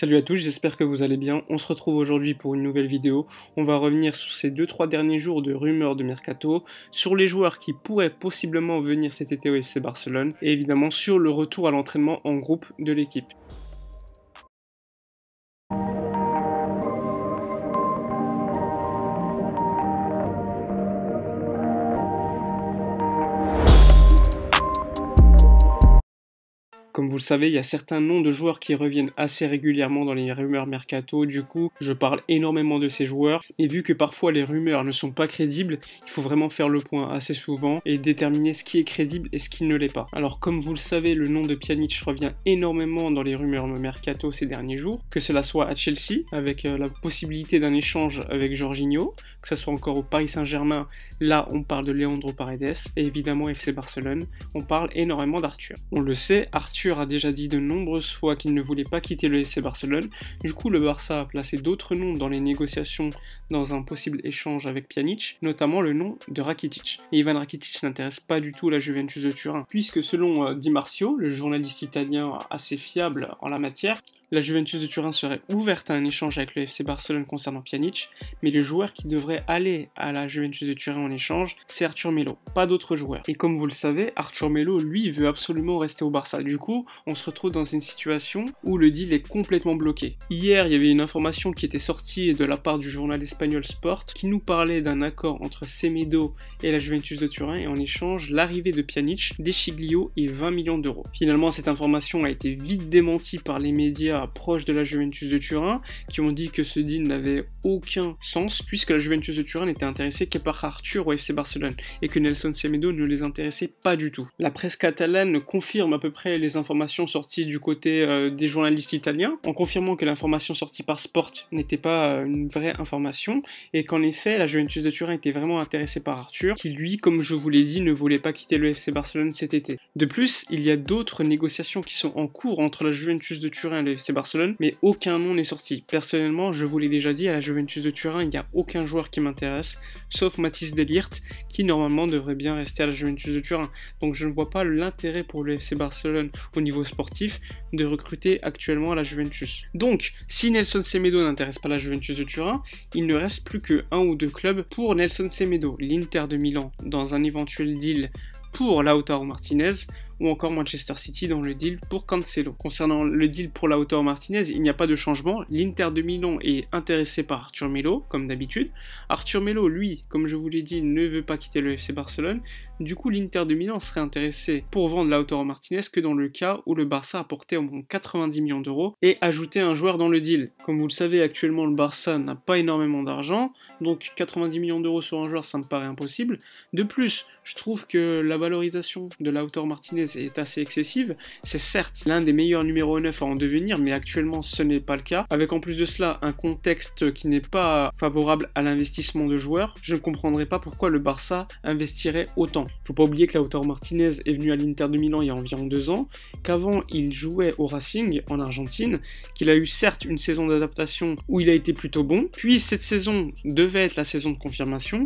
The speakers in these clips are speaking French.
Salut à tous, j'espère que vous allez bien. On se retrouve aujourd'hui pour une nouvelle vidéo. On va revenir sur ces 2-3 derniers jours de rumeurs de mercato, sur les joueurs qui pourraient possiblement venir cet été au FC Barcelone, et évidemment sur le retour à l'entraînement en groupe de l'équipe. Comme vous le savez, il y a certains noms de joueurs qui reviennent assez régulièrement dans les rumeurs mercato, du coup je parle énormément de ces joueurs, et vu que parfois les rumeurs ne sont pas crédibles, il faut vraiment faire le point assez souvent et déterminer ce qui est crédible et ce qui ne l'est pas. Alors comme vous le savez, le nom de Pjanic revient énormément dans les rumeurs mercato ces derniers jours, que cela soit à Chelsea, avec la possibilité d'un échange avec Jorginho, que ce soit encore au Paris Saint-Germain, là on parle de Leandro Paredes, et évidemment FC Barcelone, on parle énormément d'Arthur. On le sait, Arthur a déjà dit de nombreuses fois qu'il ne voulait pas quitter le FC Barcelone, du coup le Barça a placé d'autres noms dans les négociations dans un possible échange avec Pjanic, notamment le nom de Rakitic. Et Ivan Rakitic n'intéresse pas du tout la Juventus de Turin, puisque selon Di Marzio, le journaliste italien assez fiable en la matière, la Juventus de Turin serait ouverte à un échange avec le FC Barcelone concernant Pjanic, mais le joueur qui devrait aller à la Juventus de Turin en échange, c'est Arthur Melo, pas d'autres joueurs. Et comme vous le savez, Arthur Melo, lui, veut absolument rester au Barça. Du coup, on se retrouve dans une situation où le deal est complètement bloqué. Hier, il y avait une information qui était sortie de la part du journal espagnol Sport, qui nous parlait d'un accord entre Semedo et la Juventus de Turin, et en échange, l'arrivée de Pjanic, Dechiglio et 20 millions d'euros. Finalement, cette information a été vite démentie par les médias proches de la Juventus de Turin, qui ont dit que ce deal n'avait aucun sens, puisque la Juventus de Turin n'était intéressée que par Arthur au FC Barcelone, et que Nelson Semedo ne les intéressait pas du tout. La presse catalane confirme à peu près les informations sorties du côté des journalistes italiens, en confirmant que l'information sortie par Sport n'était pas une vraie information, et qu'en effet, la Juventus de Turin était vraiment intéressée par Arthur, qui lui, comme je vous l'ai dit, ne voulait pas quitter le FC Barcelone cet été. De plus, il y a d'autres négociations qui sont en cours entre la Juventus de Turin et le FC Barcelone, mais aucun nom n'est sorti. Personnellement, je vous l'ai déjà dit, à la Juventus de Turin, il n'y a aucun joueur qui m'intéresse, sauf Mathis de Ligt, qui normalement devrait bien rester à la Juventus de Turin. Donc je ne vois pas l'intérêt pour le FC Barcelone au niveau sportif de recruter actuellement à la Juventus. Donc, si Nelson Semedo n'intéresse pas la Juventus de Turin, il ne reste plus que un ou deux clubs pour Nelson Semedo, l'Inter de Milan dans un éventuel deal pour Lautaro Martinez, ou encore Manchester City dans le deal pour Cancelo. Concernant le deal pour Lautaro Martinez, il n'y a pas de changement. L'Inter de Milan est intéressé par Arthur Melo, comme d'habitude. Arthur Melo, lui, comme je vous l'ai dit, ne veut pas quitter le FC Barcelone. Du coup, l'Inter de Milan serait intéressé pour vendre Lautaro Martinez que dans le cas où le Barça apportait au moins 90 millions d'euros et ajouter un joueur dans le deal. Comme vous le savez, actuellement, le Barça n'a pas énormément d'argent, donc 90 millions d'euros sur un joueur, ça me paraît impossible. De plus, je trouve que la valorisation de Lautaro Martinez est assez excessive. C'est certes l'un des meilleurs numéro 9 à en devenir, mais actuellement ce n'est pas le cas. Avec en plus de cela un contexte qui n'est pas favorable à l'investissement de joueurs, je ne comprendrais pas pourquoi le Barça investirait autant. Faut pas oublier que Lautaro Martinez est venu à l'Inter de Milan il y a environ 2 ans, qu'avant il jouait au Racing en Argentine, qu'il a eu certes une saison d'adaptation où il a été plutôt bon, puis cette saison devait être la saison de confirmation.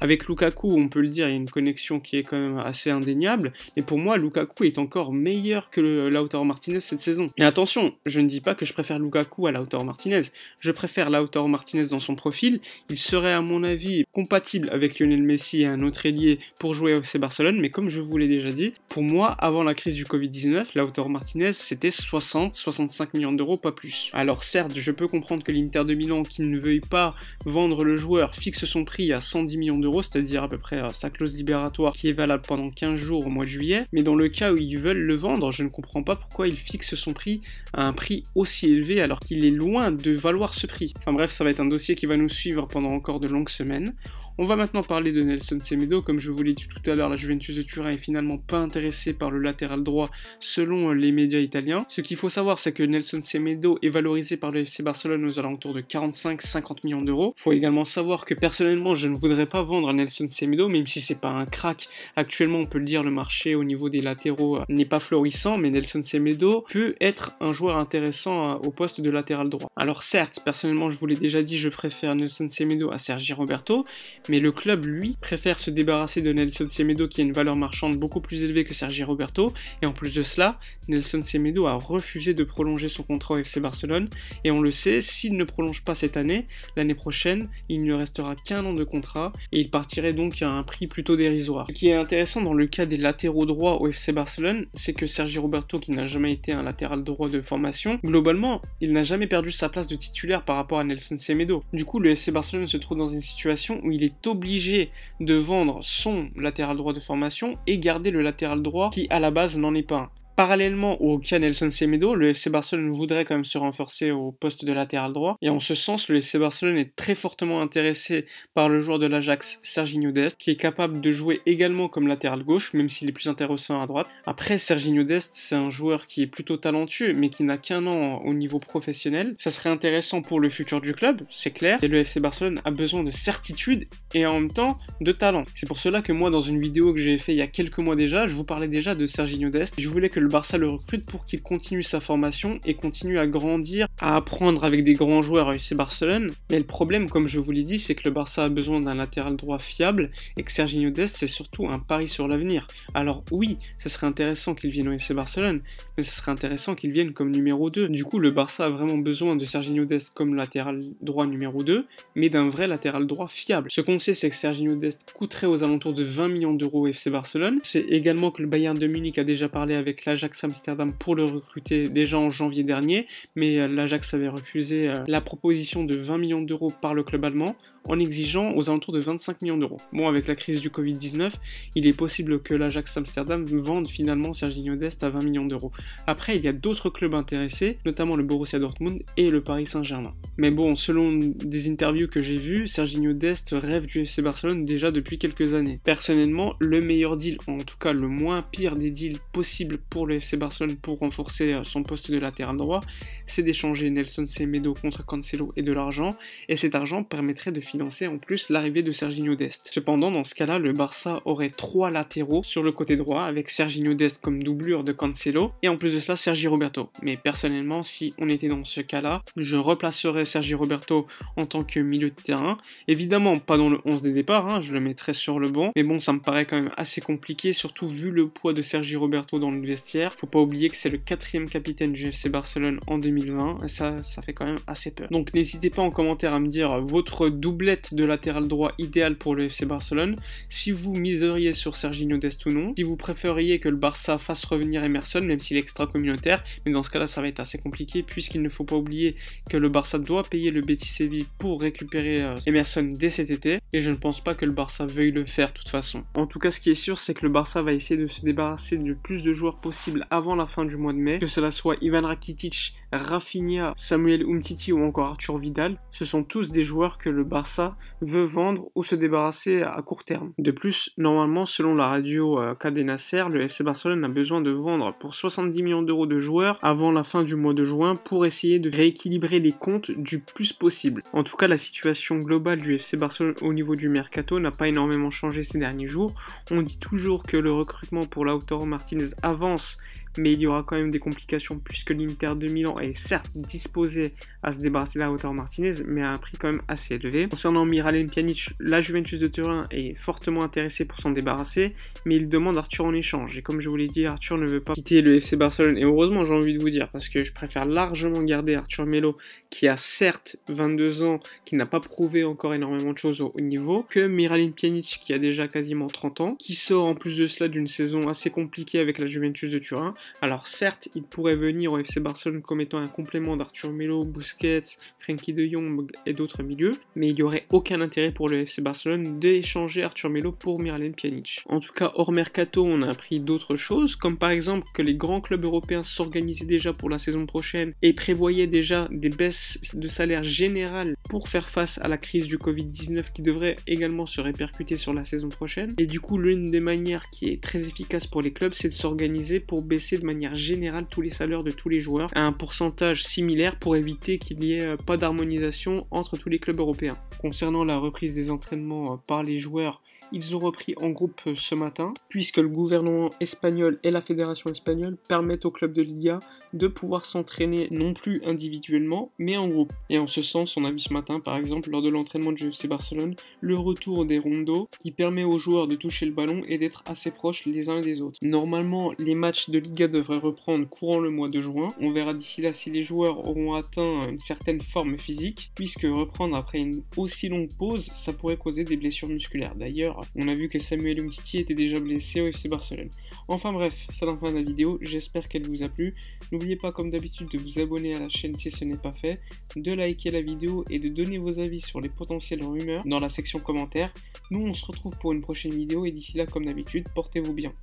Avec Lukaku, on peut le dire, il y a une connexion qui est quand même assez indéniable, et pour moi Lukaku est encore meilleur que Lautaro Martinez cette saison. Et attention, je ne dis pas que je préfère Lukaku à Lautaro Martinez, je préfère Lautaro Martinez dans son profil, il serait à mon avis compatible avec Lionel Messi et un autre ailier pour jouer au FC Barcelone, mais comme je vous l'ai déjà dit, pour moi, avant la crise du Covid-19, Lautaro Martinez c'était 60-65 millions d'euros, pas plus. Alors certes, je peux comprendre que l'Inter de Milan, qui ne veuille pas vendre le joueur, fixe son prix à 110 millions d'euros, c'est-à-dire à peu près sa clause libératoire qui est valable pendant 15 jours au mois de juillet, mais dans le cas où ils veulent le vendre, je ne comprends pas pourquoi ils fixent son prix à un prix aussi élevé alors qu'il est loin de valoir ce prix. Enfin bref, ça va être un dossier qui va nous suivre pendant encore de longues semaines. On va maintenant parler de Nelson Semedo. Comme je vous l'ai dit tout à l'heure, la Juventus de Turin est finalement pas intéressée par le latéral droit selon les médias italiens. Ce qu'il faut savoir, c'est que Nelson Semedo est valorisé par le FC Barcelone aux alentours de 45-50 millions d'euros. Il faut également savoir que personnellement, je ne voudrais pas vendre Nelson Semedo, même si c'est pas un crack. Actuellement, on peut le dire, le marché au niveau des latéraux n'est pas florissant, mais Nelson Semedo peut être un joueur intéressant au poste de latéral droit. Alors certes, personnellement, je vous l'ai déjà dit, je préfère Nelson Semedo à Sergi Roberto, Mais le club, lui, préfère se débarrasser de Nelson Semedo qui a une valeur marchande beaucoup plus élevée que Sergi Roberto, et en plus de cela, Nelson Semedo a refusé de prolonger son contrat au FC Barcelone, et on le sait, s'il ne prolonge pas cette année, l'année prochaine, il ne restera qu'un an de contrat, et il partirait donc à un prix plutôt dérisoire. Ce qui est intéressant dans le cas des latéraux droits au FC Barcelone, c'est que Sergi Roberto, qui n'a jamais été un latéral droit de formation, globalement, il n'a jamais perdu sa place de titulaire par rapport à Nelson Semedo. Du coup, le FC Barcelone se trouve dans une situation où il est obligé de vendre son latéral droit de formation et garder le latéral droit qui, à la base, n'en est pas un. Parallèlement au cas Nelson Semedo, le FC Barcelone voudrait quand même se renforcer au poste de latéral droit, et en ce sens, le FC Barcelone est très fortement intéressé par le joueur de l'Ajax, Serginho Dest, qui est capable de jouer également comme latéral gauche, même s'il est plus intéressant à droite. Après, Serginho Dest, c'est un joueur qui est plutôt talentueux, mais qui n'a qu'un an au niveau professionnel. Ça serait intéressant pour le futur du club, c'est clair, et le FC Barcelone a besoin de certitude et en même temps de talent. C'est pour cela que moi, dans une vidéo que j'ai fait il y a quelques mois déjà, je vous parlais déjà de Serginho Dest. Je voulais que le Barça le recrute pour qu'il continue sa formation et continue à grandir, à apprendre avec des grands joueurs au FC Barcelone. Mais le problème, comme je vous l'ai dit, c'est que le Barça a besoin d'un latéral droit fiable et que Serginho Dest, c'est surtout un pari sur l'avenir. Alors oui, ce serait intéressant qu'il vienne au FC Barcelone, mais ce serait intéressant qu'il vienne comme numéro 2. Du coup, le Barça a vraiment besoin de Serginho Dest comme latéral droit numéro 2, mais d'un vrai latéral droit fiable. Ce qu'on sait, c'est que Serginho Dest coûterait aux alentours de 20 millions d'euros au FC Barcelone. C'est également que le Bayern de Munich a déjà parlé avec l'Ajax Amsterdam pour le recruter déjà en janvier dernier, mais l'Ajax avait refusé la proposition de 20 millions d'euros par le club allemand en exigeant aux alentours de 25 millions d'euros. Bon, avec la crise du Covid-19, il est possible que l'Ajax Amsterdam vende finalement Serginho Dest à 20 millions d'euros. Après, il y a d'autres clubs intéressés, notamment le Borussia Dortmund et le Paris Saint-Germain. Mais bon, selon des interviews que j'ai vues, Serginho Dest rêve du FC Barcelone déjà depuis quelques années. Personnellement, le meilleur deal, en tout cas le moins pire des deals possibles pour le FC Barcelone pour renforcer son poste de latéral droit, c'est d'échanger Nelson Semedo contre Cancelo et de l'argent, et cet argent permettrait de financer en plus l'arrivée de Serginho Dest. Cependant, dans ce cas-là, le Barça aurait 3 latéraux sur le côté droit, avec Serginho Dest comme doublure de Cancelo, et en plus de cela, Sergi Roberto. Mais personnellement, si on était dans ce cas-là, je replacerais Sergi Roberto en tant que milieu de terrain. Évidemment, pas dans le 11 des départs, je le mettrais sur le banc, mais bon, ça me paraît quand même assez compliqué, surtout vu le poids de Sergi Roberto dans le vestiaire. Faut pas oublier que c'est le 4e capitaine du FC Barcelone en 2020, et ça fait quand même assez peur. Donc n'hésitez pas en commentaire à me dire votre doublette de latéral droit idéal pour le FC Barcelone, si vous miseriez sur Serginho Dest ou non, si vous préfériez que le Barça fasse revenir Emerson, même s'il est extra-communautaire, mais dans ce cas-là ça va être assez compliqué, puisqu'il ne faut pas oublier que le Barça doit payer le Betis Séville pour récupérer Emerson dès cet été, et je ne pense pas que le Barça veuille le faire de toute façon. En tout cas, ce qui est sûr, c'est que le Barça va essayer de se débarrasser du plus de joueurs possible avant la fin du mois de mai, que cela soit Ivan Rakitic, Rafinha, Samuel Umtiti ou encore Arthur Vidal. Ce sont tous des joueurs que le Barça veut vendre ou se débarrasser à court terme. De plus, normalement, selon la radio Cadena Ser, le FC Barcelone a besoin de vendre pour 70 millions d'euros de joueurs avant la fin du mois de juin pour essayer de rééquilibrer les comptes du plus possible. En tout cas, la situation globale du FC Barcelone au niveau du mercato n'a pas énormément changé ces derniers jours. On dit toujours que le recrutement pour Lautaro Martinez avance, mais il y aura quand même des complications puisque l'Inter de Milan est certes disposé à se débarrasser de Lautaro Martinez, mais à un prix quand même assez élevé. Concernant Miralem Pjanic, la Juventus de Turin est fortement intéressée pour s'en débarrasser, mais il demande Arthur en échange. Et comme je vous l'ai dit, Arthur ne veut pas quitter le FC Barcelone, et heureusement j'ai envie de vous dire, parce que je préfère largement garder Arthur Melo, qui a certes 22 ans, qui n'a pas prouvé encore énormément de choses au haut niveau, que Miralem Pjanic, qui a déjà quasiment 30 ans, qui sort en plus de cela d'une saison assez compliquée avec la Juventus de Turin. Alors certes, il pourrait venir au FC Barcelone comme étant un complément d'Arthur Melo, Busquets, Frenkie de Jong et d'autres milieux, mais il n'y aurait aucun intérêt pour le FC Barcelone d'échanger Arthur Melo pour Miralem Pjanic. En tout cas, hors mercato, on a appris d'autres choses, comme par exemple que les grands clubs européens s'organisaient déjà pour la saison prochaine et prévoyaient déjà des baisses de salaire générales pour faire face à la crise du Covid-19 qui devrait également se répercuter sur la saison prochaine. Et du coup, l'une des manières qui est très efficace pour les clubs, c'est de s'organiser pour baisser de manière générale tous les salaires de tous les joueurs à un pourcentage similaire pour éviter qu'il n'y ait pas d'harmonisation entre tous les clubs européens. Concernant la reprise des entraînements par les joueurs, Ils ont repris en groupe ce matin, puisque le gouvernement espagnol et la fédération espagnole permettent aux clubs de Liga de pouvoir s'entraîner non plus individuellement, mais en groupe. Et en ce sens, on a vu ce matin, par exemple, lors de l'entraînement du FC Barcelone, le retour des rondos qui permet aux joueurs de toucher le ballon et d'être assez proches les uns des autres. Normalement, les matchs de Liga devraient reprendre courant le mois de juin. On verra d'ici là si les joueurs auront atteint une certaine forme physique, puisque reprendre après une aussi longue pause, ça pourrait causer des blessures musculaires. D'ailleurs, on a vu que Samuel Umtiti était déjà blessé au FC Barcelone. Enfin bref, c'est la fin de la vidéo, j'espère qu'elle vous a plu. N'oubliez pas comme d'habitude de vous abonner à la chaîne si ce n'est pas fait, de liker la vidéo et de donner vos avis sur les potentielles rumeurs dans la section commentaires. Nous on se retrouve pour une prochaine vidéo et d'ici là comme d'habitude, portez-vous bien.